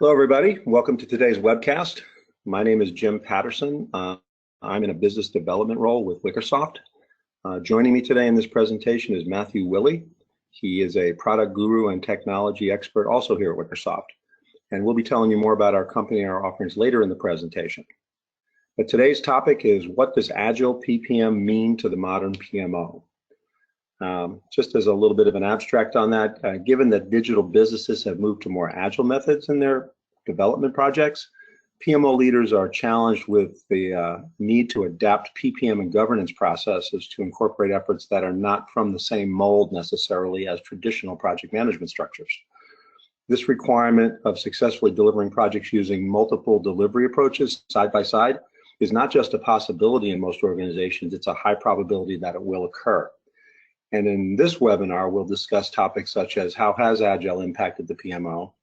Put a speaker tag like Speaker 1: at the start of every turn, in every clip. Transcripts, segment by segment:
Speaker 1: Hello, everybody. Welcome to today's webcast. My name is Jim Patterson. I'm in a business development role with Wicresoft. Joining me today in this presentation is Matthew Willey. He is a product guru and technology expert also here at Wicresoft. And we'll be telling you more about our company and our offerings later in the presentation. But today's topic is, what does Agile PPM mean to the modern PMO? Just as a little bit of an abstract on that, given that digital businesses have moved to more agile methods in their development projects, PMO leaders are challenged with the need to adapt PPM and governance processes to incorporate efforts that are not from the same mold necessarily as traditional project management structures. This requirement of successfully delivering projects using multiple delivery approaches side by side is not just a possibility in most organizations, it's a high probability that it will occur. And in this webinar, we'll discuss topics such as how has Agile impacted the PMO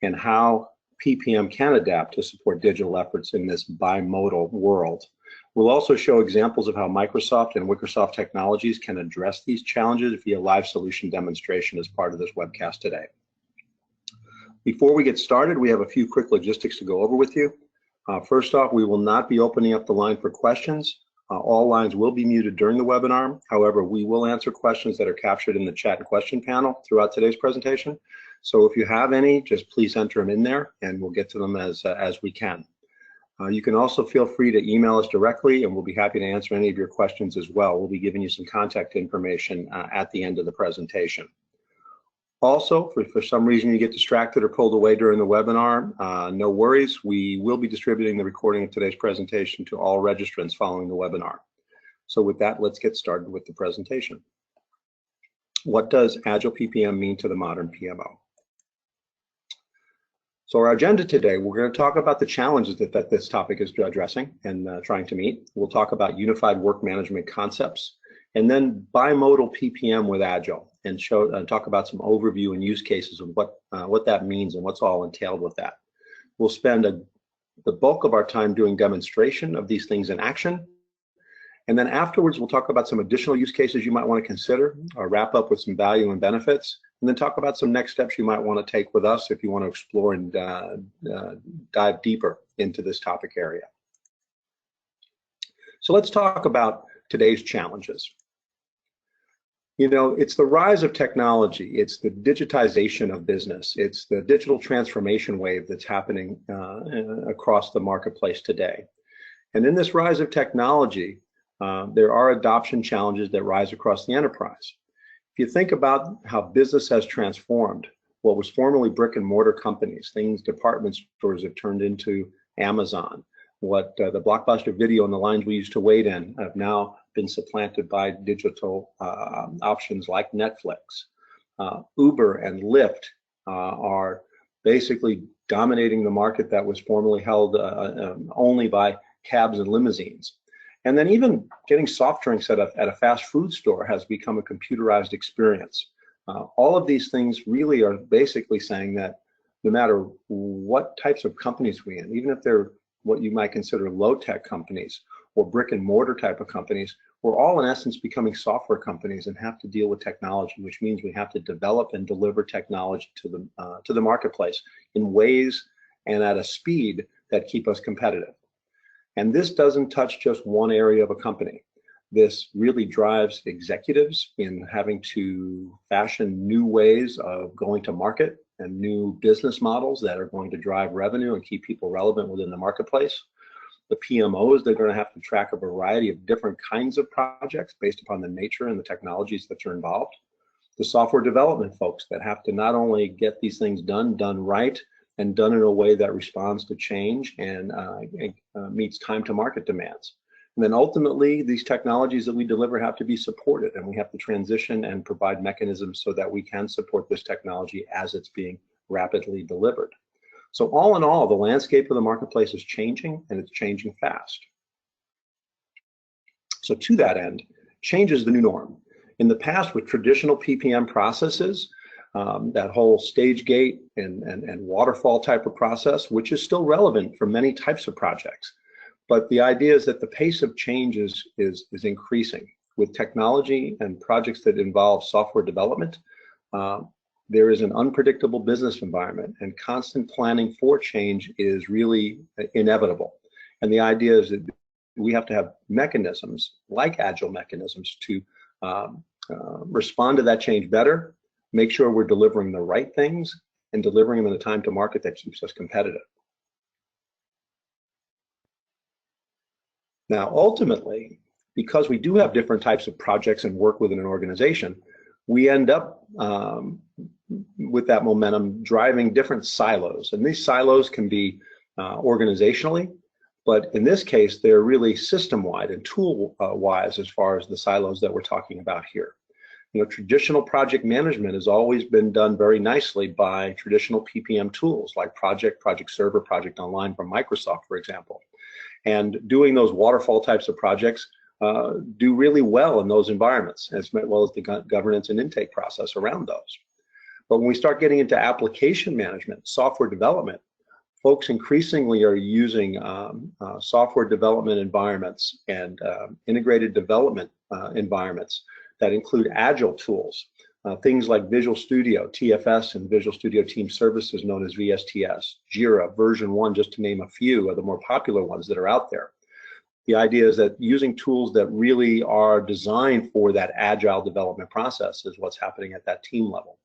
Speaker 1: and how PPM can adapt to support digital efforts in this bimodal world. We'll also show examples of how Microsoft and Wicresoft technologies can address these challenges via live solution demonstration as part of this webcast today. Before we get started, we have a few quick logistics to go over with you. First off, we will not be opening up the line for questions. All lines will be muted during the webinar. However, we will answer questions that are captured in the chat and question panel throughout today's presentation. So if you have any, just please enter them in there and we'll get to them as we can. You can also feel free to email us directly and we'll be happy to answer any of your questions as well. We'll be giving you some contact information at the end of the presentation. Also, for some reason you get distracted or pulled away during the webinar, no worries. We will be distributing the recording of today's presentation to all registrants following the webinar. So with that, let's get started with the presentation. What does Agile PPM mean to the modern PMO? So our agenda today, we're going to talk about the challenges that this topic is addressing and trying to meet. We'll talk about unified work management concepts, and then bimodal PPM with Agile, and talk about some overview and use cases of what that means and what's all entailed with that. We'll spend the bulk of our time doing demonstration of these things in action, and then afterwards we'll talk about some additional use cases you might want to consider, or wrap up with some value and benefits, and then talk about some next steps you might want to take with us if you want to explore and dive deeper into this topic area. So let's talk about today's challenges. You know, it's the rise of technology, it's the digitization of business, it's the digital transformation wave that's happening across the marketplace today. And in this rise of technology, there are adoption challenges that rise across the enterprise. If you think about how business has transformed, what was formerly brick and mortar companies, department stores have turned into Amazon. What the Blockbuster video and the lines we used to wait in have now been supplanted by digital options like Netflix. Uber and Lyft are basically dominating the market that was formerly held only by cabs and limousines. And then even getting soft drinks at a fast food store has become a computerized experience. All of these things really are basically saying that no matter what types of companies we're in, even if they're what you might consider low-tech companies or brick and mortar type of companies, we're all in essence becoming software companies and have to deal with technology, which means we have to develop and deliver technology to the marketplace in ways and at a speed that keep us competitive. And this doesn't touch just one area of a company. This really drives executives in having to fashion new ways of going to market and new business models that are going to drive revenue and keep people relevant within the marketplace. The PMOs, they're going to have to track a variety of different kinds of projects based upon the nature and the technologies that are involved. The software development folks that have to not only get these things done right, and done in a way that responds to change and meets time to market demands. And then ultimately, these technologies that we deliver have to be supported, and we have to transition and provide mechanisms so that we can support this technology as it's being rapidly delivered. So all in all, the landscape of the marketplace is changing, and it's changing fast. So to that end, change is the new norm. In the past, with traditional PPM processes, that whole stage gate and waterfall type of process, which is still relevant for many types of projects. But the idea is that the pace of change is increasing with technology and projects that involve software development. there is an unpredictable business environment, and constant planning for change is really inevitable. And the idea is that we have to have mechanisms, like agile mechanisms, to respond to that change better, make sure we're delivering the right things, and delivering them in a time to market that keeps us competitive. Now, ultimately, because we do have different types of projects and work within an organization, we end up with that momentum driving different silos. And these silos can be organizationally, but in this case, they're really system-wide and tool-wise as far as the silos that we're talking about here. You know, traditional project management has always been done very nicely by traditional PPM tools like Project Server, Project Online from Microsoft, for example. And doing those waterfall types of projects do really well in those environments, as well as the governance and intake process around those. But when we start getting into application management, software development, folks increasingly are using software development environments and integrated development environments that include agile tools, things like Visual Studio, TFS, and Visual Studio Team Services known as VSTS, Jira, version 1, just to name a few of the more popular ones that are out there. The idea is that using tools that really are designed for that agile development process is what's happening at that team level.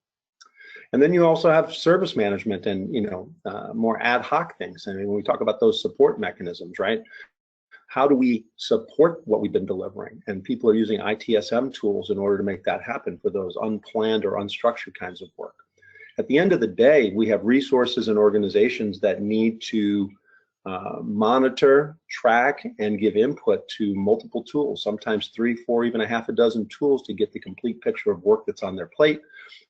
Speaker 1: And then you also have service management and, you know, more ad hoc things. I mean, when we talk about those support mechanisms, right? How do we support what we've been delivering? And people are using ITSM tools in order to make that happen for those unplanned or unstructured kinds of work. At the end of the day, we have resources and organizations that need to monitor, track, and give input to multiple tools, sometimes 3, 4, even a half a dozen tools to get the complete picture of work that's on their plate,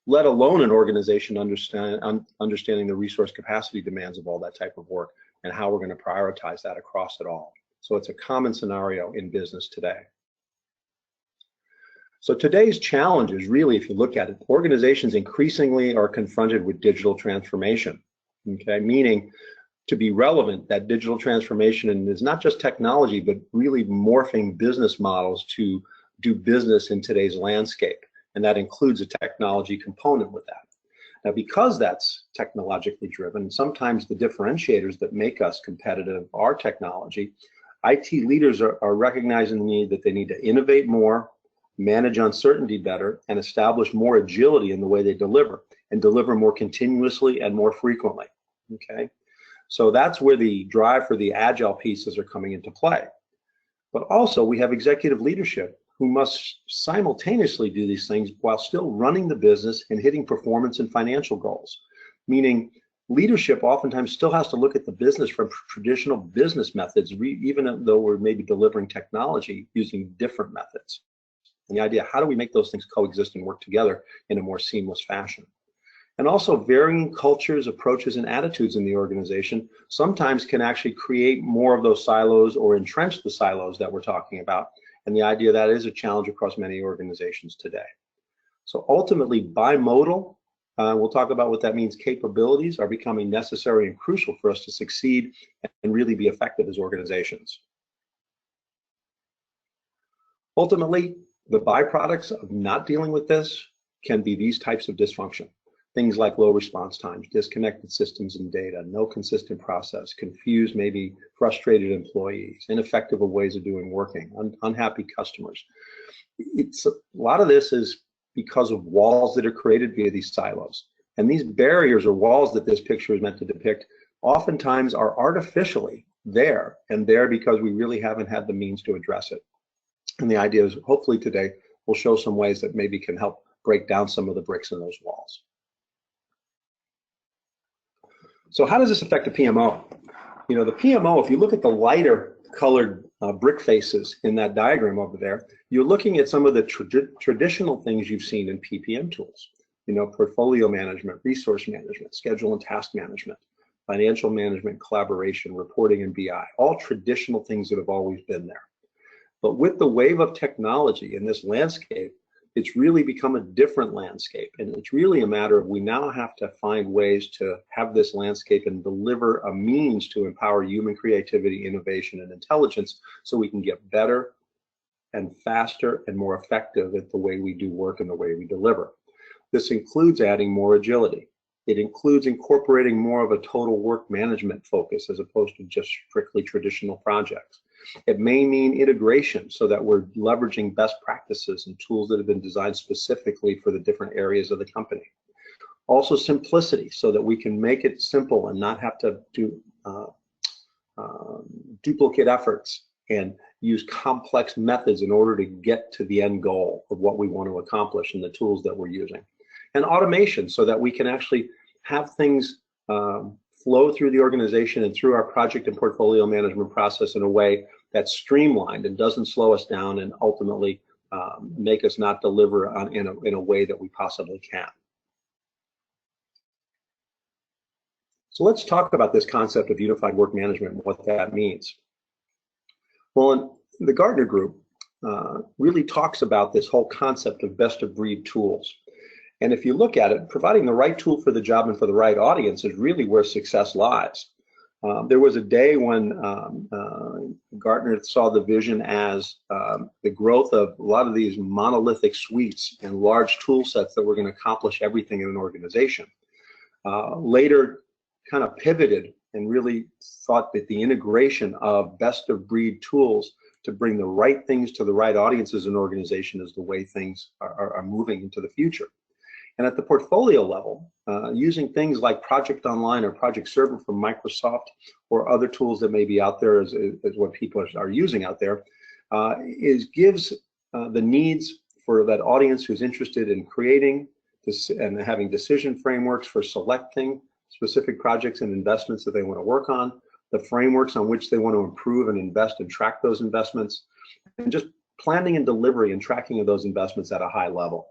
Speaker 1: let alone an organization understanding the resource capacity demands of all that type of work and how we're going to prioritize that across it all. So it's a common scenario in business today. So today's challenge is really, if you look at it, organizations increasingly are confronted with digital transformation, okay? Meaning, to be relevant, that digital transformation is not just technology, but really morphing business models to do business in today's landscape. And that includes a technology component with that. Now, because that's technologically driven, sometimes the differentiators that make us competitive are technology. IT leaders are recognizing the need that they need to innovate more, manage uncertainty better, and establish more agility in the way they deliver, and deliver more continuously and more frequently, okay? So that's where the drive for the agile pieces are coming into play. But also we have executive leadership who must simultaneously do these things while still running the business and hitting performance and financial goals. Meaning leadership oftentimes still has to look at the business from traditional business methods, even though we're maybe delivering technology using different methods. And the idea, how do we make those things coexist and work together in a more seamless fashion? And also varying cultures, approaches, and attitudes in the organization sometimes can actually create more of those silos or entrench the silos that we're talking about. And the idea that is a challenge across many organizations today. So ultimately, bimodal, we'll talk about what that means, capabilities are becoming necessary and crucial for us to succeed and really be effective as organizations. Ultimately, the byproducts of not dealing with this can be these types of dysfunction. Things like low response times, disconnected systems and data, no consistent process, confused, maybe frustrated employees, ineffective ways of doing working, unhappy customers. A lot of this is because of walls that are created via these silos. And these barriers or walls that this picture is meant to depict oftentimes are artificially there, and there because we really haven't had the means to address it. And the idea is hopefully today we'll show some ways that maybe can help break down some of the bricks in those walls. So how does this affect the PMO? You know, the PMO, if you look at the lighter colored brick faces in that diagram over there, you're looking at some of the traditional things you've seen in PPM tools. You know, portfolio management, resource management, schedule and task management, financial management, collaboration, reporting, and BI, all traditional things that have always been there. But with the wave of technology in this landscape, it's really become a different landscape. And it's really a matter of we now have to find ways to have this landscape and deliver a means to empower human creativity, innovation, and intelligence so we can get better and faster and more effective at the way we do work and the way we deliver. This includes adding more agility. It includes incorporating more of a total work management focus as opposed to just strictly traditional projects. It may mean integration so that we're leveraging best practices and tools that have been designed specifically for the different areas of the company. Also simplicity so that we can make it simple and not have to do duplicate efforts and use complex methods in order to get to the end goal of what we want to accomplish in the tools that we're using. And automation so that we can actually have things flow through the organization and through our project and portfolio management process in a way that's streamlined and doesn't slow us down and ultimately make us not deliver in a way that we possibly can. So let's talk about this concept of unified work management and what that means. Well, the Gartner Group really talks about this whole concept of best of breed tools. And if you look at it, providing the right tool for the job and for the right audience is really where success lies. There was a day when Gartner saw the vision as the growth of a lot of these monolithic suites and large tool sets that were going to accomplish everything in an organization. Later kind of pivoted and really thought that the integration of best of breed tools to bring the right things to the right audiences in an organization is the way things are moving into the future. And at the portfolio level, using things like Project Online or Project Server from Microsoft or other tools that may be out there as what people are using out there, gives the needs for that audience who's interested in creating this and having decision frameworks for selecting specific projects and investments that they want to work on, the frameworks on which they want to improve and invest and track those investments, and just planning and delivery and tracking of those investments at a high level.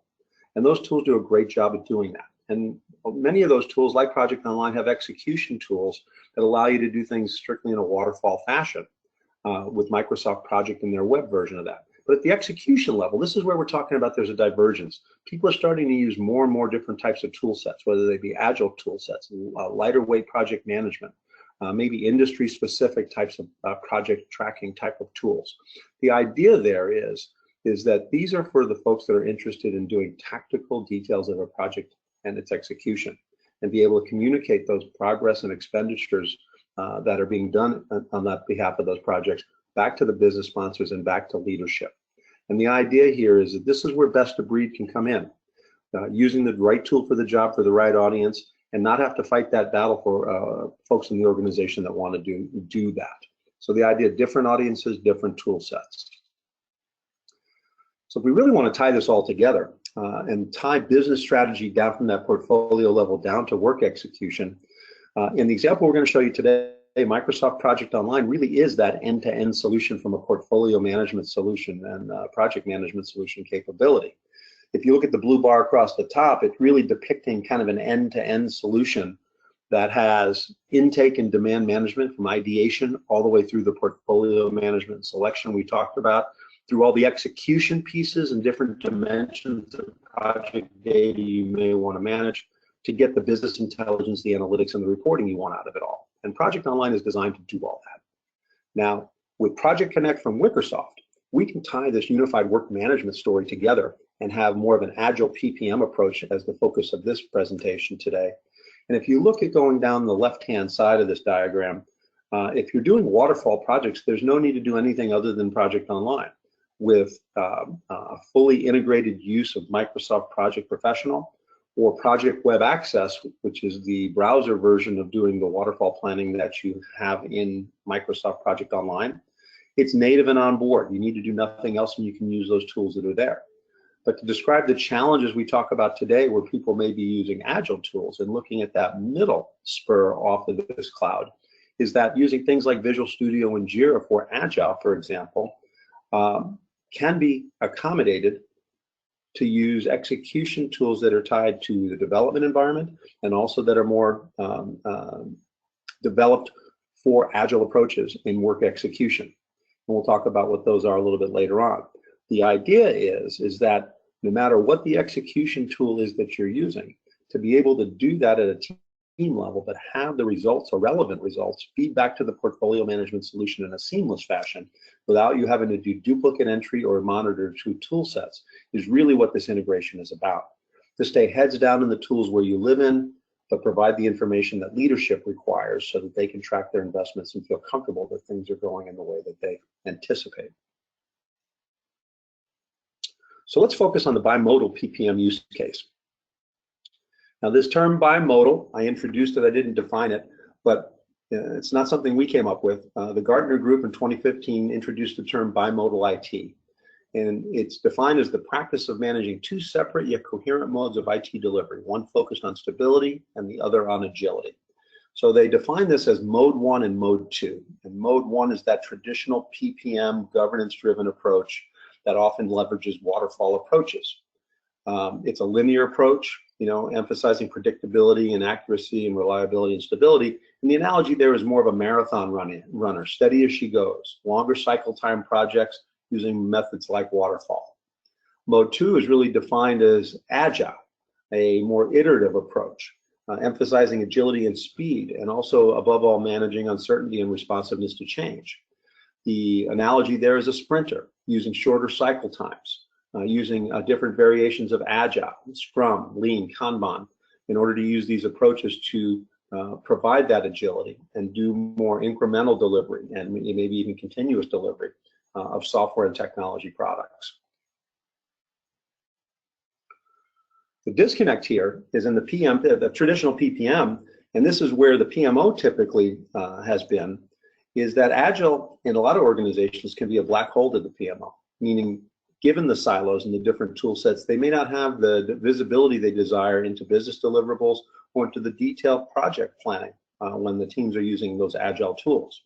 Speaker 1: And those tools do a great job of doing that. And many of those tools, like Project Online, have execution tools that allow you to do things strictly in a waterfall fashion with Microsoft Project and their web version of that. But at the execution level, this is where we're talking about there's a divergence. People are starting to use more and more different types of tool sets, whether they be agile tool sets, lighter weight project management, maybe industry specific types of project tracking type of tools. The idea there is that these are for the folks that are interested in doing tactical details of a project and its execution and be able to communicate those progress and expenditures that are being done on that behalf of those projects back to the business sponsors and back to leadership. And the idea here is that this is where best of breed can come in, using the right tool for the job for the right audience and not have to fight that battle for folks in the organization that want to do that. So the idea of different audiences, different tool sets. So if we really want to tie this all together and tie business strategy down from that portfolio level down to work execution, in the example we're going to show you today, Microsoft Project Online really is that end-to-end solution from a portfolio management solution and project management solution capability. If you look at the blue bar across the top, it's really depicting kind of an end-to-end solution that has intake and demand management from ideation all the way through the portfolio management selection we talked about, through all the execution pieces and different dimensions of project data you may want to manage to get the business intelligence, the analytics, and the reporting you want out of it all. And Project Online is designed to do all that. Now, with Project Connect from Wicresoft, we can tie this unified work management story together and have more of an Agile PPM approach as the focus of this presentation today. And if you look at going down the left-hand side of this diagram, if you're doing waterfall projects, there's no need to do anything other than Project Online. With fully integrated use of Microsoft Project Professional or Project Web Access, which is the browser version of doing the waterfall planning that you have in Microsoft Project Online, it's native and on board. You need to do nothing else and you can use those tools that are there. But to describe the challenges we talk about today where people may be using Agile tools and looking at that middle spur off of this cloud, is that using things like Visual Studio and Jira for Agile, for example, can be accommodated to use execution tools that are tied to the development environment and also that are more developed for Agile approaches in work execution. And we'll talk about what those are a little bit later on. The idea is that no matter what the execution tool is that you're using, to be able to do that at a team level, but have the results or relevant results feed back to the portfolio management solution in a seamless fashion without you having to do duplicate entry or monitor two tool sets is really what this integration is about. to stay heads down in the tools where you live in, but provide the information that leadership requires so that they can track their investments and feel comfortable that things are going in the way that they anticipate. So let's focus on the bimodal PPM use case. Now this term bimodal, I introduced it, I didn't define it, but it's not something we came up with. The Gartner Group in 2015 introduced the term bimodal IT. And it's defined as the practice of managing two separate yet coherent modes of IT delivery, one focused on stability and the other on agility. So they define this as mode 1 and mode 2. And mode 1 is that traditional PPM governance-driven approach that often leverages waterfall approaches. It's a linear approach, emphasizing predictability and accuracy and reliability and stability. And the analogy there is more of a marathon runner, steady as she goes, longer cycle time projects using methods like waterfall. Mode 2 is really defined as agile, a more iterative approach, emphasizing agility and speed, and also above all managing uncertainty and responsiveness to change. The analogy there is a sprinter, using shorter cycle times, using different variations of agile, Scrum, Lean, Kanban, in order to use these approaches to provide that agility and do more incremental delivery and maybe even continuous delivery of software and technology products. The disconnect here is in the traditional PPM, and this is where the PMO typically has been, is that Agile in a lot of organizations can be a black hole to the PMO, meaning given the silos and the different tool sets, they may not have the visibility they desire into business deliverables or into the detailed project planning when the teams are using those Agile tools.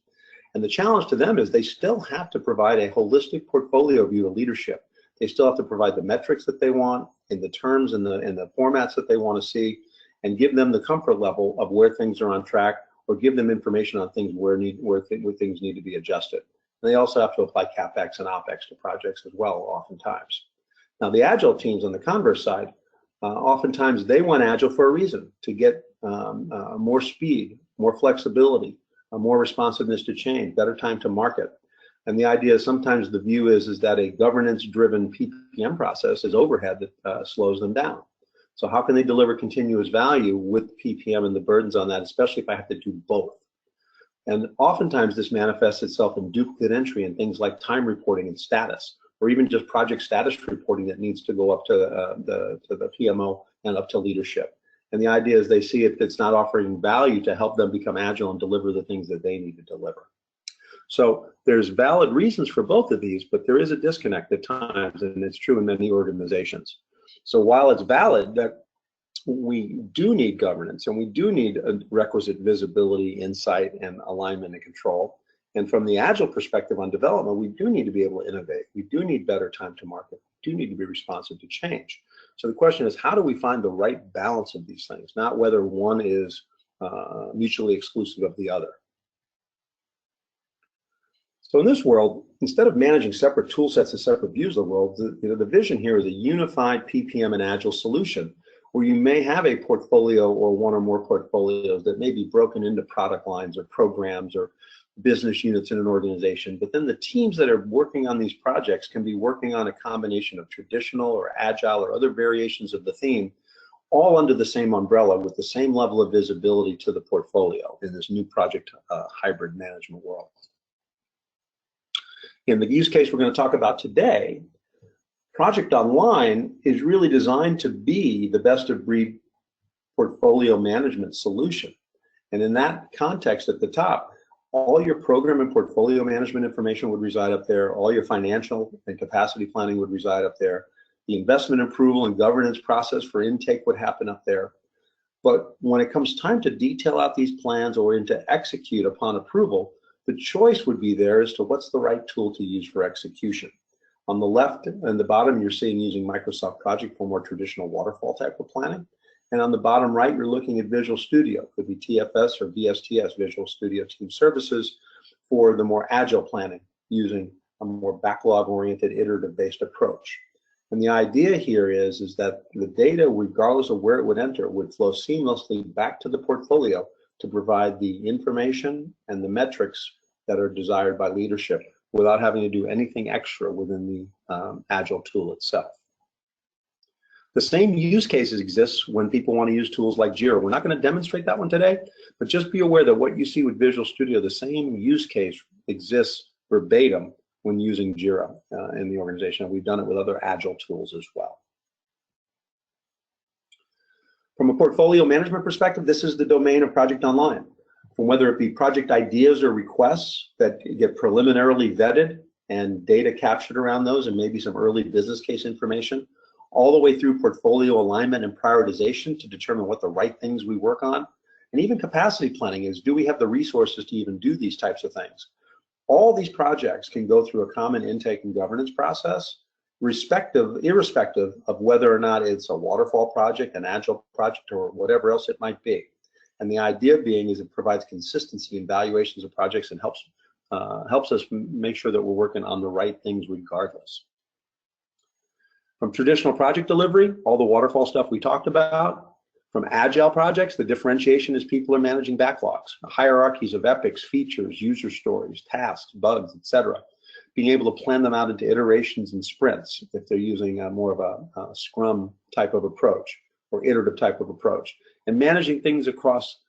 Speaker 1: And the challenge to them is they still have to provide a holistic portfolio view to leadership. They still have to provide the metrics that they want in the terms and the formats that they want to see, and give them the comfort level of where things are on track, or give them information on things where things need to be adjusted. And they also have to apply CapEx and OpEx to projects as well, oftentimes. Now the Agile teams on the converse side, oftentimes they want Agile for a reason, to get more speed, more flexibility, more responsiveness to change, better time to market. And the idea is sometimes the view is that a governance-driven PPM process is overhead that slows them down. So how can they deliver continuous value with PPM and the burdens on that, especially if I have to do both? And oftentimes this manifests itself in duplicate entry and things like time reporting and status, or even just project status reporting that needs to go up to the PMO and up to leadership. And the idea is they see if it's not offering value to help them become agile and deliver the things that they need to deliver. So there's valid reasons for both of these, but there is a disconnect at times, and it's true in many organizations. So while it's valid that we do need governance and we do need a requisite visibility, insight, and alignment and control, and from the Agile perspective on development, we do need to be able to innovate. We do need better time to market. We do need to be responsive to change. So the question is, how do we find the right balance of these things, not whether one is mutually exclusive of the other. So in this world, instead of managing separate tool sets and separate views of the world, the vision here is a unified PPM and Agile solution, where you may have a portfolio or one or more portfolios that may be broken into product lines or programs or business units in an organization, but then the teams that are working on these projects can be working on a combination of traditional or Agile or other variations of the theme, all under the same umbrella with the same level of visibility to the portfolio in this new project hybrid management world. In the use case we're going to talk about today, Project Online is really designed to be the best of breed portfolio management solution. And in that context at the top, all your program and portfolio management information would reside up there, all your financial and capacity planning would reside up there, the investment approval and governance process for intake would happen up there. But when it comes time to detail out these plans or to execute upon approval, the choice would be there as to what's the right tool to use for execution. On the left and the bottom, you're seeing using Microsoft Project for more traditional waterfall type of planning. And on the bottom right, you're looking at Visual Studio. It could be TFS or VSTS, Visual Studio Team Services, for the more agile planning using a more backlog-oriented, iterative-based approach. And the idea here is that the data, regardless of where it would enter, would flow seamlessly back to the portfolio to provide the information and the metrics that are desired by leadership without having to do anything extra within the Agile tool itself. The same use cases exist when people want to use tools like Jira. We're not going to demonstrate that one today, but just be aware that what you see with Visual Studio, the same use case exists verbatim when using Jira in the organization. We've done it with other Agile tools as well. From a portfolio management perspective, this is the domain of Project Online. From whether it be project ideas or requests that get preliminarily vetted and data captured around those and maybe some early business case information, all the way through portfolio alignment and prioritization to determine what the right things we work on, and even capacity planning is, do we have the resources to even do these types of things? All these projects can go through a common intake and governance process, irrespective of whether or not it's a waterfall project, an Agile project, or whatever else it might be. And the idea being is it provides consistency in valuations of projects and helps us make sure that we're working on the right things regardless. From traditional project delivery, all the waterfall stuff we talked about. From Agile projects, the differentiation is people are managing backlogs, hierarchies of epics, features, user stories, tasks, bugs, etc. Being able to plan them out into iterations and sprints if they're using more of a Scrum type of approach or iterative type of approach. And managing things across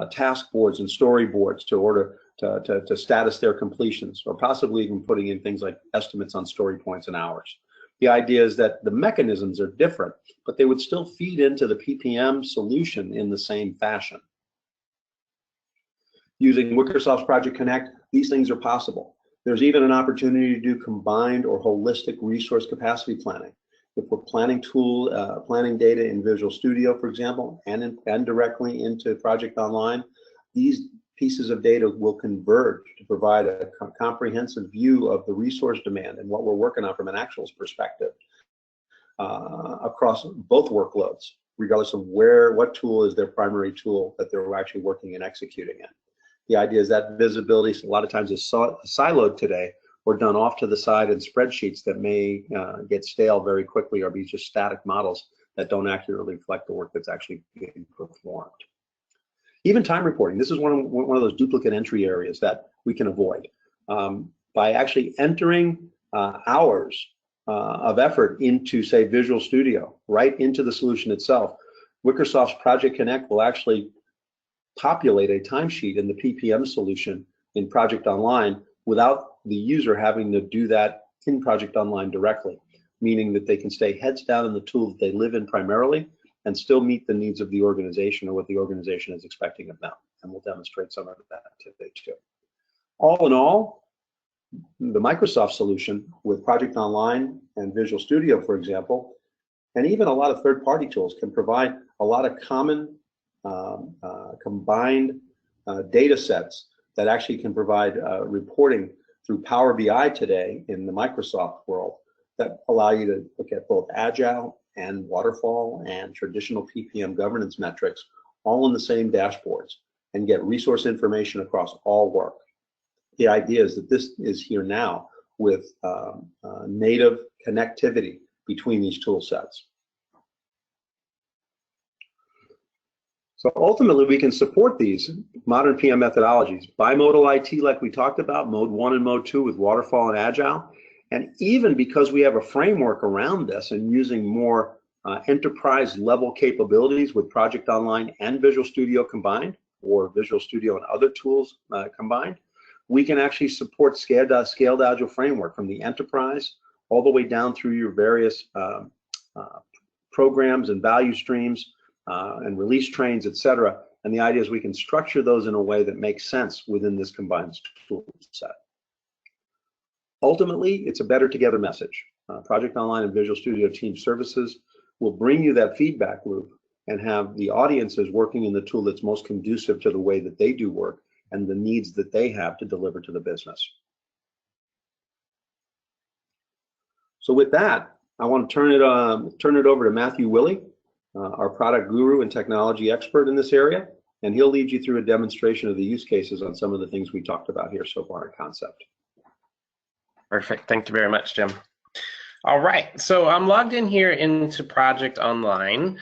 Speaker 1: task boards and storyboards to status their completions, or possibly even putting in things like estimates on story points and hours. The idea is that the mechanisms are different, but they would still feed into the PPM solution in the same fashion. Using Wicresoft's Project Connect, these things are possible. There's even an opportunity to do combined or holistic resource capacity planning. If we're planning data in Visual Studio, for example, and directly into Project Online, these pieces of data will converge to provide a comprehensive view of the resource demand and what we're working on from an actuals perspective across both workloads, regardless of what tool is their primary tool that they're actually working and executing in. The idea is that visibility a lot of times is siloed today or done off to the side in spreadsheets that may get stale very quickly or be just static models that don't accurately reflect the work that's actually being performed. Even time reporting, this is one of those duplicate entry areas that we can avoid. By actually entering hours of effort into, say, Visual Studio, right into the solution itself, Wicresoft's Project Connect will actually populate a timesheet in the PPM solution in Project Online without the user having to do that in Project Online directly, meaning that they can stay heads down in the tool that they live in primarily and still meet the needs of the organization or what the organization is expecting of them. And we'll demonstrate some of that today too. All in all, the Microsoft solution with Project Online and Visual Studio, for example, and even a lot of third-party tools can provide a lot of common combined data sets that actually can provide reporting through Power BI today in the Microsoft world that allow you to look at both Agile and waterfall and traditional PPM governance metrics all in the same dashboards and get resource information across all work. The idea is that this is here now with native connectivity between these tool sets. So ultimately, we can support these modern PM methodologies, bimodal IT like we talked about, mode 1 and mode 2 with waterfall and Agile. And even because we have a framework around this and using more enterprise level capabilities with Project Online and Visual Studio combined, or Visual Studio and other tools combined, we can actually support scaled Agile framework from the enterprise all the way down through your various programs and value streams and release trains, etc. And the idea is we can structure those in a way that makes sense within this combined tool set. Ultimately, it's a better together message. Project Online and Visual Studio Team Services will bring you that feedback loop and have the audiences working in the tool that's most conducive to the way that they do work and the needs that they have to deliver to the business. So with that, I want to turn it over to Matthew Willey, our product guru and technology expert in this area, and he'll lead you through a demonstration of the use cases on some of the things we talked about here so far in concept.
Speaker 2: Perfect. Thank you very much, Jim. All right, so I'm logged in here into Project Online.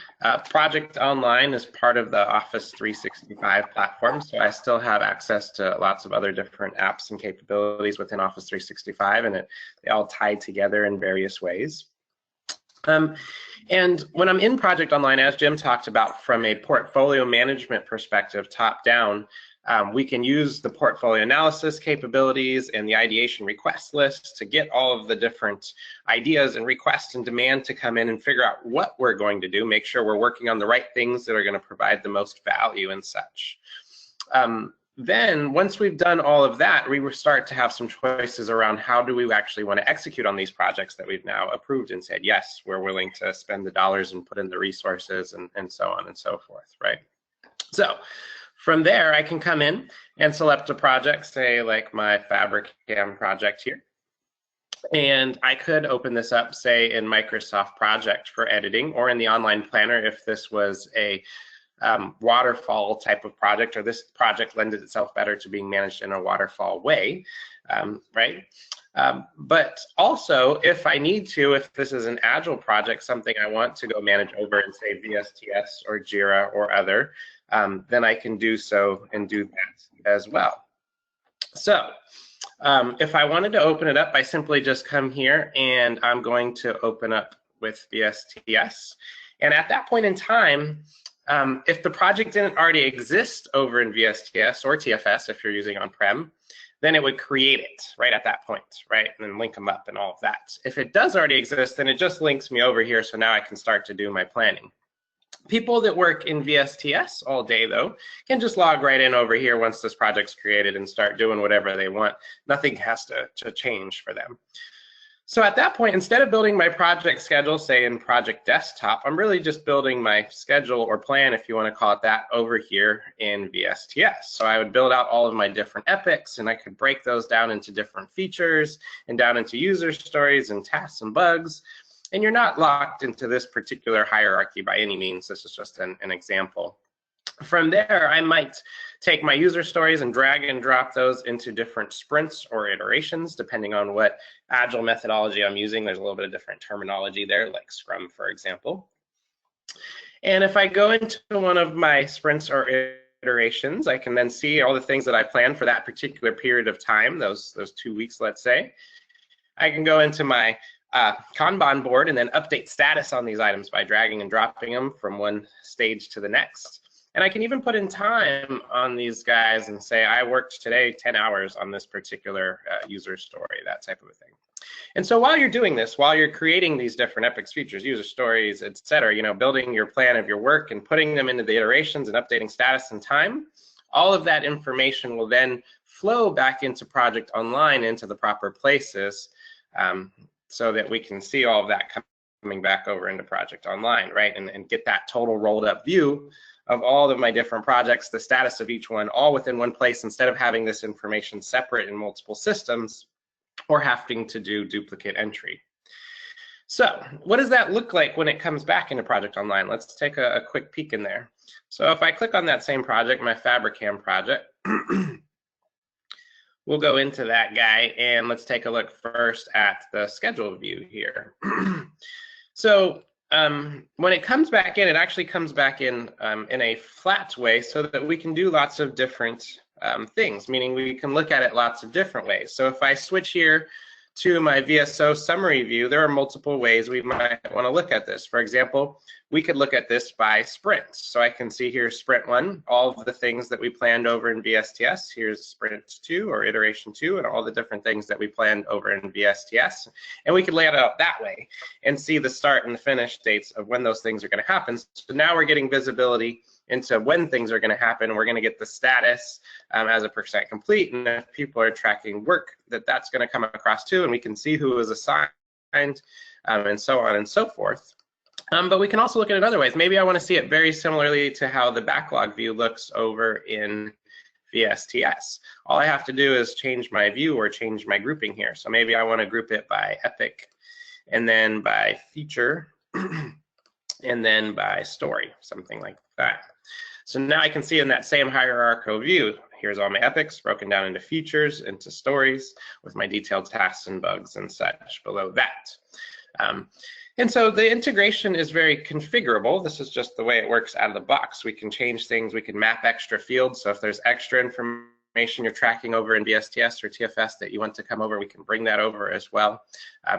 Speaker 2: Project Online is part of the Office 365 platform, so I still have access to lots of other different apps and capabilities within Office 365, and they all tie together in various ways. And when I'm in Project Online, as Jim talked about, from a portfolio management perspective, top down, we can use the portfolio analysis capabilities and the ideation request list to get all of the different ideas and requests and demand to come in and figure out what we're going to do, make sure we're working on the right things that are going to provide the most value and such. Then once we've done all of that, we will start to have some choices around how do we actually want to execute on these projects that we've now approved and said, yes, we're willing to spend the dollars and put in the resources and so on and so forth, right? So from there, I can come in and select a project, say like my FabricCam project here. And I could open this up, say in Microsoft Project for editing, or in the online planner if this was a waterfall type of project, or this project lended itself better to being managed in a waterfall way, right? But also, if I need to, if this is an Agile project, something I want to go manage over in, say, VSTS or Jira or other, then I can do so and do that as well. So if I wanted to open it up, I simply just come here and I'm going to open up with VSTS. And at that point in time, if the project didn't already exist over in VSTS or TFS, if you're using on-prem, then it would create it right at that point, right? And then link them up and all of that. If it does already exist, then it just links me over here, so now I can start to do my planning. People that work in VSTS all day, though, can just log right in over here once this project's created and start doing whatever they want. Nothing has to change for them. So at that point, instead of building my project schedule, say in Project Desktop, I'm really just building my schedule or plan, if you want to call it that, over here in VSTS. So I would build out all of my different epics, and I could break those down into different features and down into user stories and tasks and bugs. And you're not locked into this particular hierarchy by any means. This is just an example. From there, I might take my user stories and drag and drop those into different sprints or iterations, depending on what Agile methodology I'm using. There's a little bit of different terminology there, like Scrum, for example. And if I go into one of my sprints or iterations, I can then see all the things that I planned for that particular period of time, those 2 weeks, let's say. I can go into my Kanban board and then update status on these items by dragging and dropping them from one stage to the next. And I can even put in time on these guys and say, I worked today 10 hours on this particular user story, that type of a thing. And so while you're doing this, while you're creating these different epics, features, user stories, et cetera, you know, building your plan of your work and putting them into the iterations and updating status and time, all of that information will then flow back into Project Online into the proper places, so that we can see all of that coming back over into Project Online, right? And get that total rolled up view of all of my different projects, the status of each one, all within one place, instead of having this information separate in multiple systems or having to do duplicate entry. So what does that look like when it comes back into Project Online? Let's take a quick peek in there. So if I click on that same project, my FabricCam project, we'll go into that guy and let's take a look first at the schedule view here. So when it comes back in, it actually comes back in a flat way so that we can do lots of different things, meaning we can look at it lots of different ways. So if I switch here to my VSO summary view, there are multiple ways we might want to look at this. For example, we could look at this by sprints. So I can see here sprint 1, all of the things that we planned over in VSTS. Here's sprint 2 or iteration 2 and all the different things that we planned over in VSTS. And we could lay it out that way and see the start and the finish dates of when those things are going to happen. So now we're getting visibility into when things are going to happen. We're going to get the status as a % complete, and if people are tracking work, that's going to come across too, and we can see who was assigned and so on and so forth. But we can also look at it other ways. Maybe I want to see it very similarly to how the backlog view looks over in VSTS. All I have to do is change my view or change my grouping here. So maybe I want to group it by epic, and then by feature, and then by story, something like that. So now I can see in that same hierarchical view, here's all my epics broken down into features, into stories, with my detailed tasks and bugs and such below that. And so the integration is very configurable. This is just the way it works out of the box. We can change things, we can map extra fields. So if there's extra information you're tracking over in VSTS or TFS that you want to come over, we can bring that over as well.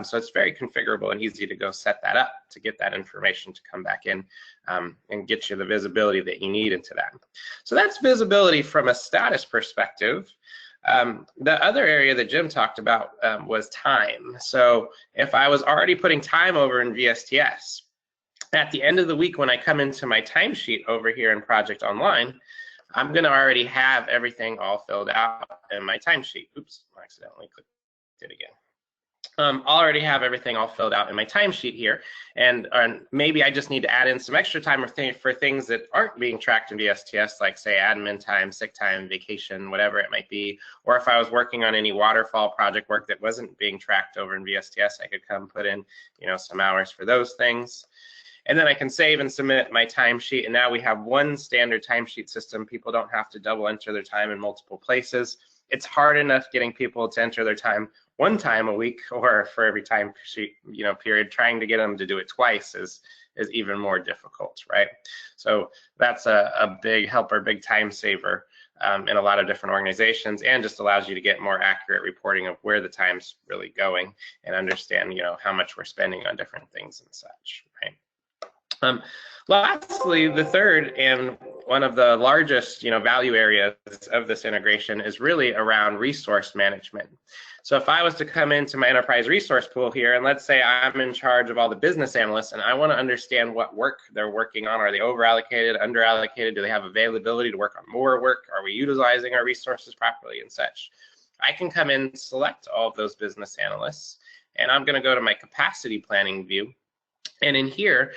Speaker 2: So it's very configurable and easy to go set that up to get that information to come back in and get you the visibility that you need into that. So that's visibility from a status perspective. The other area that Jim talked about was time. So if I was already putting time over in VSTS, at the end of the week when I come into my timesheet over here in Project Online, I'm going to already have everything all filled out in my timesheet. Oops, I accidentally clicked it again. I'll already have everything all filled out in my timesheet here, and maybe I just need to add in some extra time for things that aren't being tracked in VSTS, like say admin time, sick time, vacation, whatever it might be. Or if I was working on any waterfall project work that wasn't being tracked over in VSTS, I could come put in, you know, some hours for those things. And then I can save and submit my timesheet, and now we have one standard timesheet system. People don't have to double enter their time in multiple places. It's hard enough getting people to enter their time one time a week or for every time sheet, you know, period. Trying to get them to do it twice is even more difficult, right? So that's a big helper, big time saver in a lot of different organizations, and just allows you to get more accurate reporting of where the time's really going and understand, you know, how much we're spending on different things and such, right? Lastly, the third and one of the largest, you know, value areas of this integration is really around resource management. So if I was to come into my enterprise resource pool here, and let's say I'm in charge of all the business analysts, and I want to understand what work they're working on. Are they over allocated, under allocated? Do they have availability to work on more work? Are we utilizing our resources properly and such? I can come in, select all of those business analysts, and I'm going to go to my capacity planning view. And in here,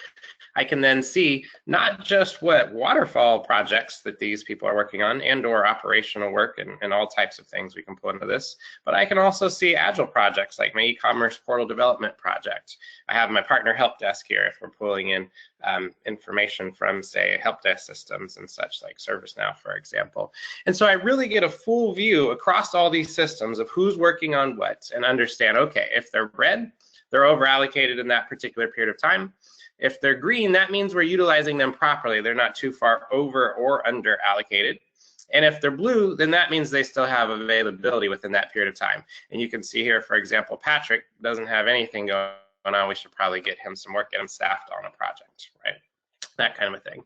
Speaker 2: I can then see not just what waterfall projects that these people are working on and or operational work and all types of things we can pull into this, but I can also see Agile projects like my e-commerce portal development project. I have my partner help desk here if we're pulling in information from, say, help desk systems and such like ServiceNow, for example. And so I really get a full view across all these systems of who's working on what and understand, okay, if they're red, they're over allocated in that particular period of time. If they're green, that means we're utilizing them properly. They're not too far over or under allocated. And if they're blue, then that means they still have availability within that period of time. And you can see here, for example, Patrick doesn't have anything going on. We should probably get him some work, get him staffed on a project, right? That kind of a thing.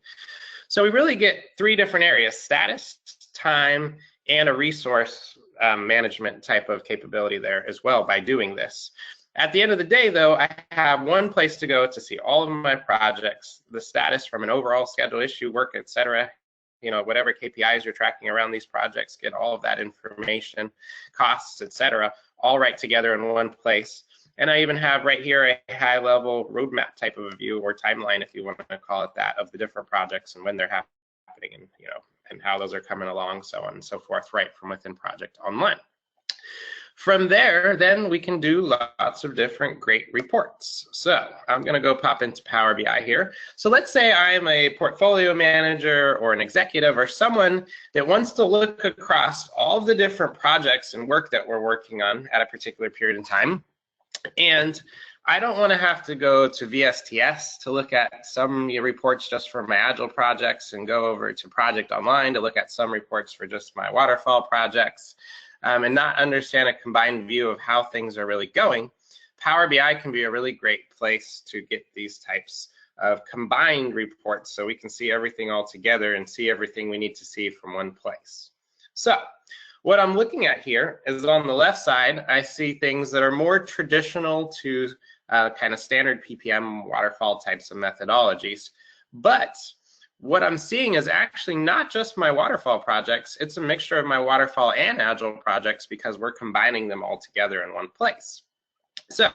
Speaker 2: So we really get three different areas: status, time, and a resource management type of capability there as well by doing this. At the end of the day, though, I have one place to go to see all of my projects, the status from an overall schedule, issue, work, etc. You know, whatever KPIs you're tracking around these projects, get all of that information, costs, etc., all right together in one place. And I even have right here a high-level roadmap type of a view or timeline, if you want to call it that, of the different projects and when they're happening, and you know, and how those are coming along, so on and so forth, right from within Project Online. From there, then we can do lots of different great reports. So I'm going to go pop into Power BI here. So let's say I'm a portfolio manager or an executive or someone that wants to look across all the different projects and work that we're working on at a particular period in time. And I don't want to have to go to VSTS to look at some reports just for my Agile projects and go over to Project Online to look at some reports for just my waterfall projects. And not understand a combined view of how things are really going. Power BI can be a really great place to get these types of combined reports so we can see everything all together and see everything we need to see from one place. So what I'm looking at here is on the left side, I see things that are more traditional to kind of standard PPM waterfall types of methodologies. But what I'm seeing is actually not just my waterfall projects, it's a mixture of my waterfall and Agile projects because we're combining them all together in one place. So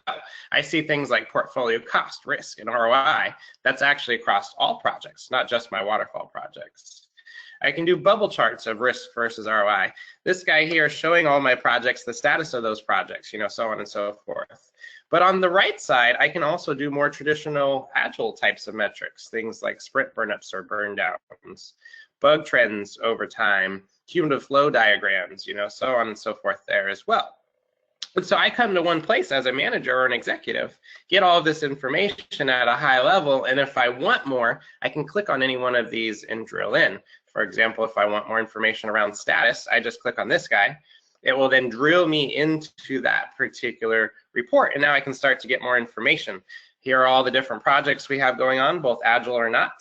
Speaker 2: I see things like portfolio cost, risk, and ROI. That's actually across all projects, not just my waterfall projects. I can do bubble charts of risk versus ROI. This guy here is showing all my projects, the status of those projects, you know, so on and so forth. But on the right side, I can also do more traditional Agile types of metrics, things like sprint burnups or burn downs, bug trends over time, cumulative flow diagrams, you know, so on and so forth there as well. And so I come to one place as a manager or an executive, get all of this information at a high level, and if I want more, I can click on any one of these and drill in. For example, if I want more information around status, I just click on this guy. It will then drill me into that particular report, and now I can start to get more information. Here are all the different projects we have going on, both Agile or not.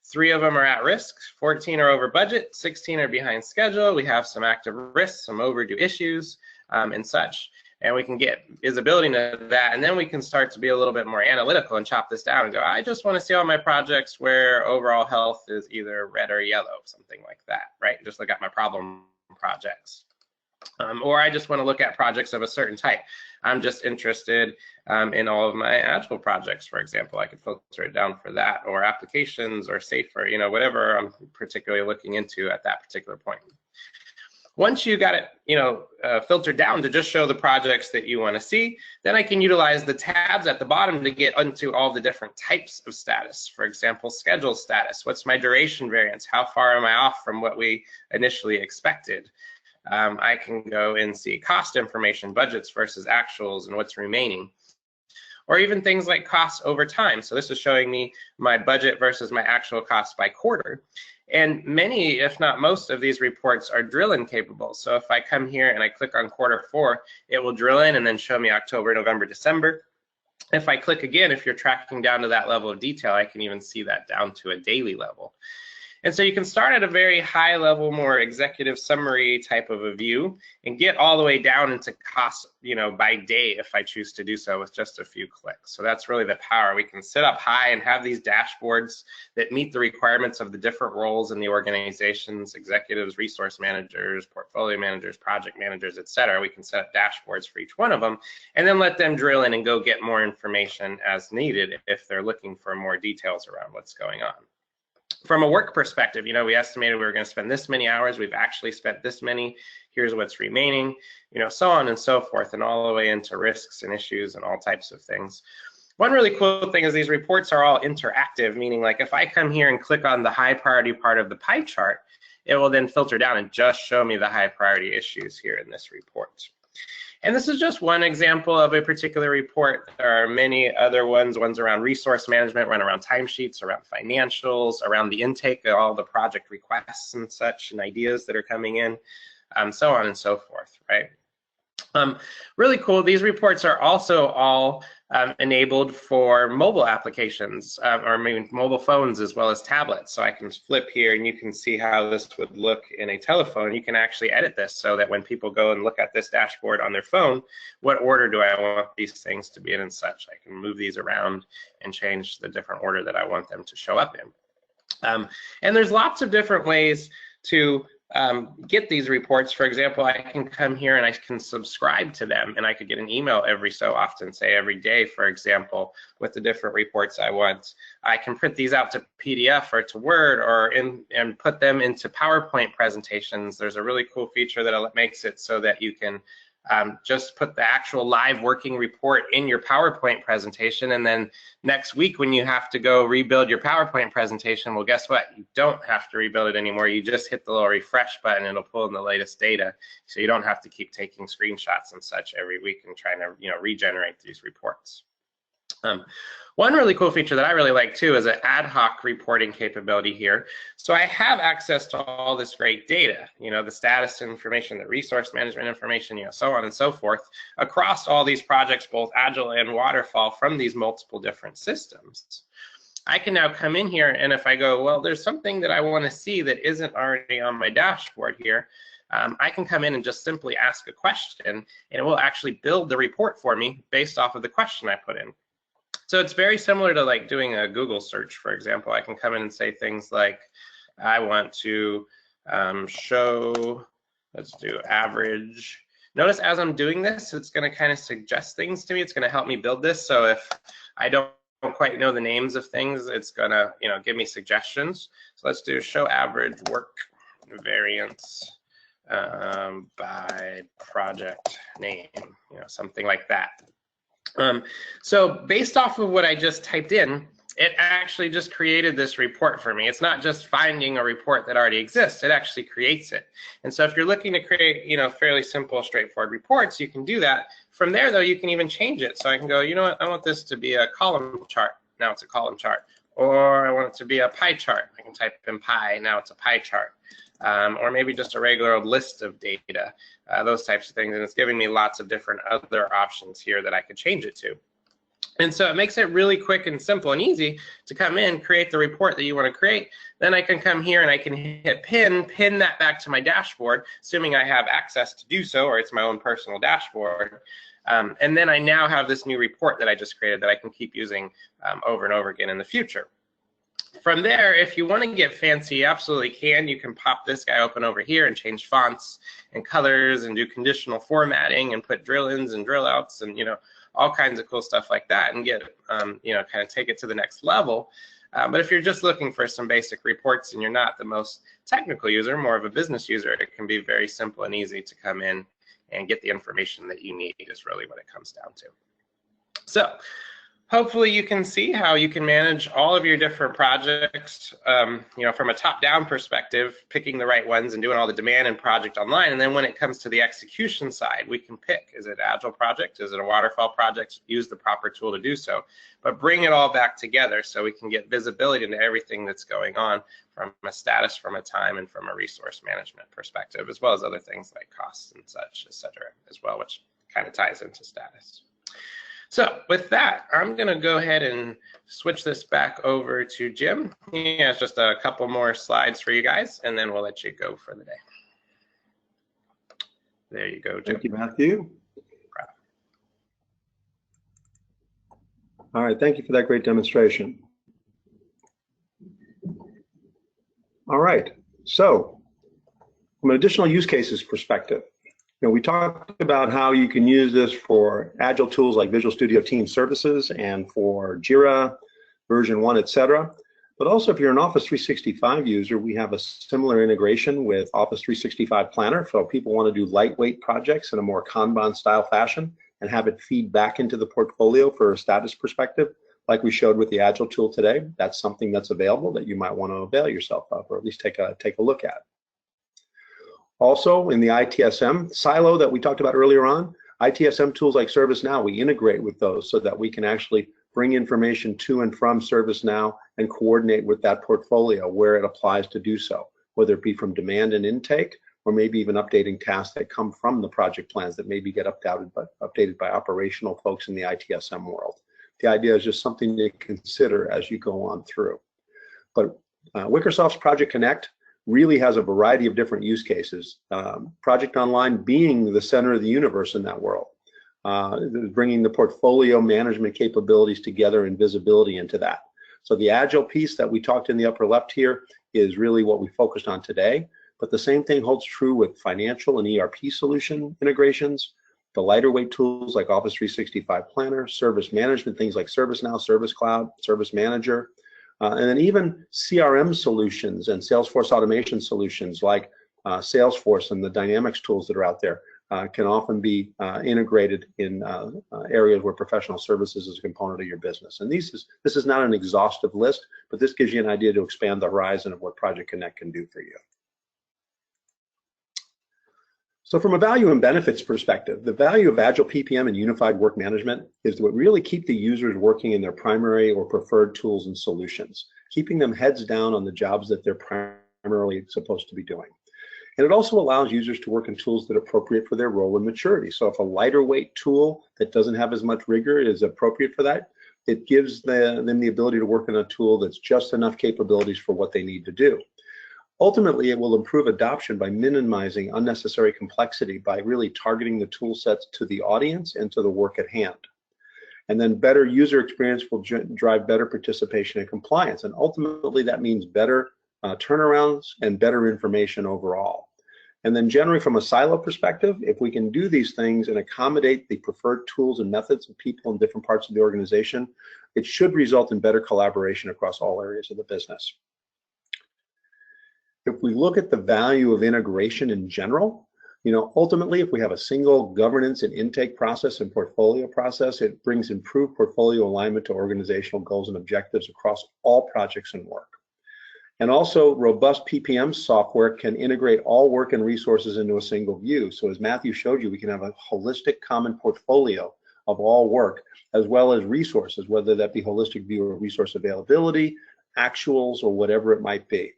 Speaker 2: 3 of them are at risk, 14 are over budget, 16 are behind schedule. We have some active risks, some overdue issues, and such. And we can get visibility into that, and then we can start to be a little bit more analytical and chop this down and go, I just want to see all my projects where overall health is either red or yellow, something like that, right? Just look at my problem projects. Or I just want to look at projects of a certain type. I'm just interested in all of my Agile projects, for example. I could filter it down for that, or applications, or safer, you know, whatever I'm particularly looking into at that particular point. Once you got it, you know, filtered down to just show the projects that you want to see, then I can utilize the tabs at the bottom to get into all the different types of status. For example, schedule status. What's my duration variance? How far am I off from what we initially expected? I can go and see cost information, budgets versus actuals, and what's remaining. Or even things like costs over time. So this is showing me my budget versus my actual cost by quarter. And many, if not most, of these reports are drill-in capable. So if I come here and I click on Q4, it will drill in and then show me October, November, December. If I click again, if you're tracking down to that level of detail, I can even see that down to a daily level. And so you can start at a very high level, more executive summary type of a view, and get all the way down into cost, you know, by day if I choose to do so with just a few clicks. So that's really the power. We can sit up high and have these dashboards that meet the requirements of the different roles in the organizations, executives, resource managers, portfolio managers, project managers, et cetera. We can set up dashboards for each one of them, and then let them drill in and go get more information as needed if they're looking for more details around what's going on. From a work perspective, you know, we estimated we were going to spend this many hours. We've actually spent this many. Here's what's remaining, you know, so on and so forth, and all the way into risks and issues and all types of things. One really cool thing is these reports are all interactive, meaning like if I come here and click on the high priority part of the pie chart, it will then filter down and just show me the high priority issues here in this report. And this is just one example of a particular report. There are many other ones around resource management, one around timesheets, around financials, around the intake of all the project requests and such and ideas that are coming in, so on and so forth, right? Really cool. These reports are also all enabled for mobile applications, or maybe mobile phones as well as tablets. So I can flip here and you can see how this would look in a telephone. You can actually edit this so that when people go and look at this dashboard on their phone, what order do I want these things to be in and such? I can move these around and change the different order that I want them to show up in. And there's lots of different ways to get these reports. For example, I can come here and I can subscribe to them, and I could get an email every so often, say every day, for example, with the different reports I want. I can print these out to PDF or to Word or and put them into PowerPoint presentations. There's a really cool feature that makes it so that you can just put the actual live working report in your PowerPoint presentation, and then next week when you have to go rebuild your PowerPoint presentation, well, guess what? You don't have to rebuild it anymore. You just hit the little refresh button, and it'll pull in the latest data, so you don't have to keep taking screenshots and such every week and trying to, you know, regenerate these reports. One really cool feature that I really like too is an ad hoc reporting capability here. So I have access to all this great data, you know, the status information, the resource management information, you know, so on and so forth, across all these projects, both Agile and Waterfall, from these multiple different systems. I can now come in here, and if I go, well, there's something that I want to see that isn't already on my dashboard here, I can come in and just simply ask a question, and it will actually build the report for me based off of the question I put in. So it's very similar to like doing a Google search, for example. I can come in and say things like, I want to show, let's do average. Notice as I'm doing this, it's going to kind of suggest things to me. It's going to help me build this. So if I don't quite know the names of things, it's going to, you know, give me suggestions. So let's do show average work variance by project name, you know, something like that. So based off of what I just typed in, it actually just created this report for me. It's not just finding a report that already exists, it actually creates it. And so if you're looking to create, you know, fairly simple, straightforward reports, you can do that. From there though, you can even change it. So I can go, you know what, I want this to be a column chart. Now it's a column chart. or I want it to be a pie chart. I can type in pie, now it's a pie chart. Or maybe just a regular old list of data, those types of things. And it's giving me lots of different other options here that I could change it to. And so it makes it really quick and simple and easy to come in, create the report that you want to create. Then I can come here and I can hit pin that back to my dashboard, assuming I have access to do so, or it's my own personal dashboard. And then I now have this new report that I just created that I can keep using over and over again in the future. From there, if you want to get fancy, you absolutely can. You can pop this guy open over here and change fonts and colors and do conditional formatting and put drill-ins and drill-outs and, you know, all kinds of cool stuff like that, and get, you know, kind of take it to the next level. But if you're just looking for some basic reports and you're not the most technical user, more of a business user, it can be very simple and easy to come in and get the information that you need is really what it comes down to. So hopefully you can see how you can manage all of your different projects, you know, from a top-down perspective, picking the right ones and doing all the demand and project online. And then when it comes to the execution side, we can pick, is it Agile project? Is it a waterfall project? Use the proper tool to do so. But bring it all back together so we can get visibility into everything that's going on from a status, from a time, and from a resource management perspective, as well as other things like costs and such, et cetera, as well, which kind of ties into status. So with that, I'm going to go ahead and switch this back over to Jim. He has just a couple more slides for you guys, and then we'll let you go for the day. There you go, Jim.
Speaker 1: Thank you, Matthew. All right, thank you for that great demonstration. All right, so from an additional use cases perspective, you know, we talked about how you can use this for Agile tools like Visual Studio Team Services and for Jira, version 1, etc. But also if you're an Office 365 user, we have a similar integration with Office 365 Planner. So if people want to do lightweight projects in a more Kanban style fashion and have it feed back into the portfolio for a status perspective, like we showed with the Agile tool today, that's something that's available that you might want to avail yourself of, or at least take a look at. Also, in the ITSM silo that we talked about earlier on, ITSM tools like ServiceNow, we integrate with those so that we can actually bring information to and from ServiceNow and coordinate with that portfolio where it applies to do so, whether it be from demand and intake, or maybe even updating tasks that come from the project plans that maybe get updated by operational folks in the ITSM world. The idea is just something to consider as you go on through. But Wicresoft's Project Connect really has a variety of different use cases. Project Online being the center of the universe in that world, bringing the portfolio management capabilities together and visibility into that. So the Agile piece that we talked in the upper left here is really what we focused on today, but the same thing holds true with financial and ERP solution integrations, the lighter weight tools like Office 365 Planner, service management, things like ServiceNow, Service Cloud, Service Manager, and then even CRM solutions and Salesforce automation solutions like Salesforce and the Dynamics tools that are out there can often be integrated in areas where professional services is a component of your business. And this is not an exhaustive list, but this gives you an idea to expand the horizon of what Project Connect can do for you. So from a value and benefits perspective, the value of Agile PPM and unified work management is what really keep the users working in their primary or preferred tools and solutions, keeping them heads down on the jobs that they're primarily supposed to be doing. And it also allows users to work in tools that are appropriate for their role and maturity. So if a lighter weight tool that doesn't have as much rigor is appropriate for that, it gives them the ability to work in a tool that's just enough capabilities for what they need to do. Ultimately, it will improve adoption by minimizing unnecessary complexity by really targeting the tool sets to the audience and to the work at hand. And then better user experience will drive better participation and compliance. And ultimately, that means better turnarounds and better information overall. And then generally from a silo perspective, if we can do these things and accommodate the preferred tools and methods of people in different parts of the organization, it should result in better collaboration across all areas of the business. If we look at the value of integration in general, ultimately, if we have a single governance and intake process and portfolio process, it brings improved portfolio alignment to organizational goals and objectives across all projects and work. And also, robust PPM software can integrate all work and resources into a single view. So as Matthew showed you, we can have a holistic common portfolio of all work, as well as resources, whether that be holistic view of resource availability, actuals, or whatever it might be.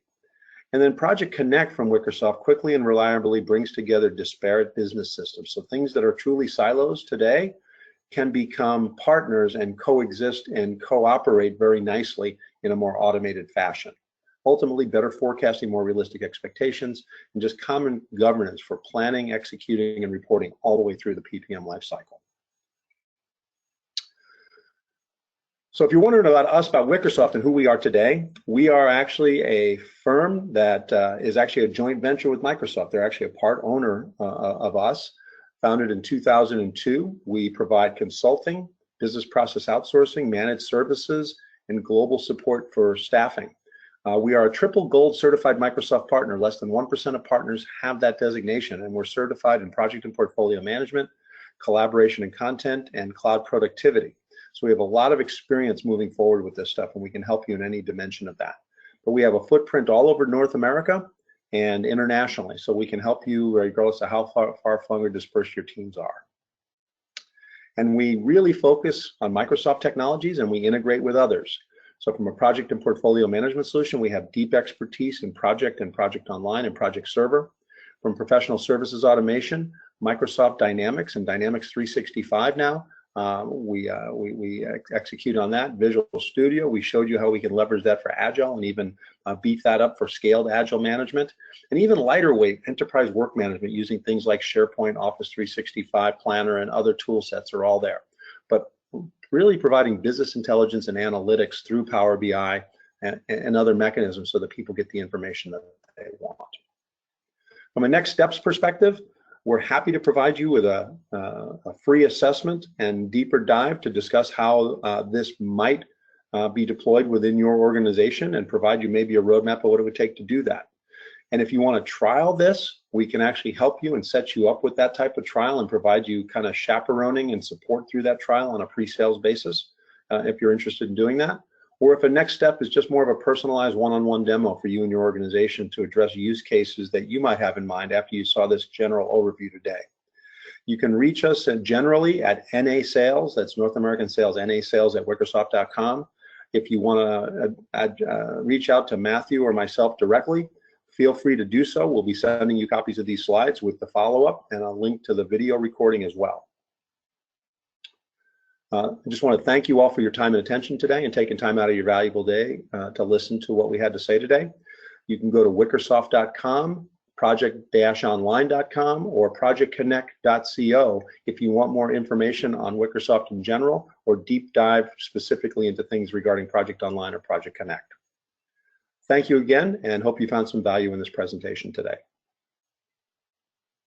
Speaker 1: And then Project Connect from Wicresoft quickly and reliably brings together disparate business systems. So things that are truly silos today can become partners and coexist and cooperate very nicely in a more automated fashion. Ultimately, better forecasting, more realistic expectations, and just common governance for planning, executing, and reporting all the way through the PPM lifecycle. So if you're wondering about us, about Wicresoft and who we are today, we are actually a firm that is actually a joint venture with Microsoft. They're actually a part owner of us. Founded in 2002, we provide consulting, business process outsourcing, managed services, and global support for staffing. We are a triple gold certified Microsoft partner. Less than 1% of partners have that designation, and we're certified in project and portfolio management, collaboration and content, and cloud productivity. So we have a lot of experience moving forward with this stuff, and we can help you in any dimension of that. But we have a footprint all over North America and internationally, so we can help you regardless of how far-flung or dispersed your teams are. And we really focus on Microsoft technologies, and we integrate with others. So from a project and portfolio management solution, we have deep expertise in project and project online and project server. From professional services automation, Microsoft Dynamics and Dynamics 365 now, we execute on that. Visual Studio, we showed you how we can leverage that for Agile and even beef that up for scaled Agile management. And even lighter weight enterprise work management using things like SharePoint, Office 365, Planner, and other tool sets are all there. But really providing business intelligence and analytics through Power BI and other mechanisms so that people get the information that they want. From a next steps perspective, we're happy to provide you with a free assessment and deeper dive to discuss how this might be deployed within your organization and provide you maybe a roadmap of what it would take to do that. And if you want to trial this, we can actually help you and set you up with that type of trial and provide you kind of chaperoning and support through that trial on a pre-sales basis if you're interested in doing that. Or if a next step is just more of a personalized one-on-one demo for you and your organization to address use cases that you might have in mind after you saw this general overview today. You can reach us generally at NA Sales, that's North American Sales, NA Sales at Wicresoft.com. If you want to reach out to Matthew or myself directly, feel free to do so. We'll be sending you copies of these slides with the follow-up and a link to the video recording as well. I just want to thank you all for your time and attention today and taking time out of your valuable day to listen to what we had to say today. You can go to Wicresoft.com, project-online.com, or projectconnect.co if you want more information on Wicresoft in general or deep dive specifically into things regarding Project Online or Project Connect. Thank you again, and hope you found some value in this presentation today.